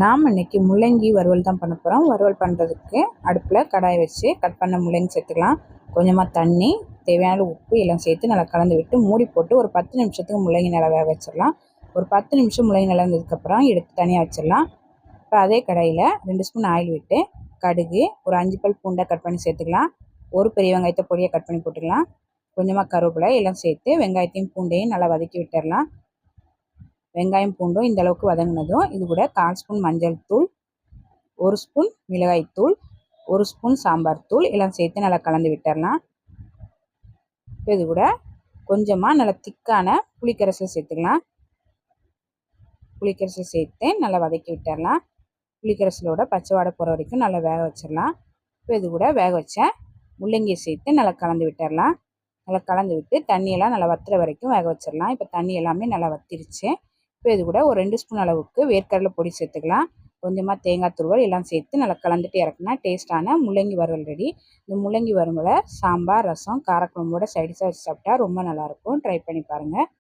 நாம் இன்றைக்கி முள்ளங்கி வறுவல் தான் பண்ண போகிறோம். வறுவல் பண்ணுறதுக்கு அடுப்பில் கடாய் வச்சு கட் பண்ண முள்ளங்கி சேர்த்துக்கலாம். கொஞ்சமாக தண்ணி, தேவையான உப்பு எல்லாம் சேர்த்து நல்லா கலந்து விட்டு மூடி போட்டு ஒரு 10 நிமிஷத்துக்கு முள்ளங்கி நல்லா வேக வச்சிடலாம். ஒரு 10 நிமிஷம் முள்ளங்கி நல்லா இருந்ததுக்கப்புறம் எடுத்து தனியாக வச்சிடலாம். இப்போ அதே கடாயில் 2 ஸ்பூன் ஆயில் விட்டு கடுகு, ஒரு 5 பல் பூண்டை கட் பண்ணி சேர்த்துக்கலாம். ஒரு பெரிய வெங்காயத்தை பொடியை கட் பண்ணி போட்டுக்கலாம். கொஞ்சமாக கருவேப்பிலை எல்லாம் சேர்த்து வெங்காயத்தையும் பூண்டையும் நல்லா வதக்கி விட்டுடலாம். வெங்காயம் பூண்டும் இந்த அளவுக்கு வதங்கினதும் இது கூட 1/4 ஸ்பூன் மஞ்சள் தூள், 1 ஸ்பூன் மிளகாய் தூள், 1 ஸ்பூன் சாம்பார் தூள் எல்லாம் சேர்த்து நல்லா கலந்து விட்டுடலாம். இப்போ இது கூட கொஞ்சமாக நல்லா திக்கான புளிக்கரைசல் சேர்த்துக்கலாம். புளிக்கரைசல் சேர்த்து நல்லா வதக்கி விட்டுடலாம். புளிக்கரைசலோட பச்சை வாடை போகிற வரைக்கும் நல்லா வேக வச்சிடலாம். இப்போ இது கூட வேக வச்ச முள்ளங்கியை சேர்த்து நல்லா கலந்து விட்டுடலாம். நல்லா கலந்து விட்டு தண்ணியெல்லாம் நல்லா வத்துற வரைக்கும் வேக வச்சிடலாம். இப்போ தண்ணி எல்லாமே நல்லா வத்திருச்சு. இப்போ இது கூட ஒரு 2 ஸ்பூன் அளவுக்கு வேர்க்கடலை பொடி சேர்த்துக்கலாம். கொஞ்சமாக தேங்காய் துருவல் எல்லாம் சேர்த்து நல்லா கலந்துட்டு இறக்குனா டேஸ்ட்டான முள்ளங்கி வறுவல் ரெடி. இந்த முள்ளங்கி வறுவலை சாம்பார், ரசம், காரக்குழம்போட சைடிஷாக வச்சு சாப்பிட்டா ரொம்ப நல்லாயிருக்கும். ட்ரை பண்ணி பாருங்கள்.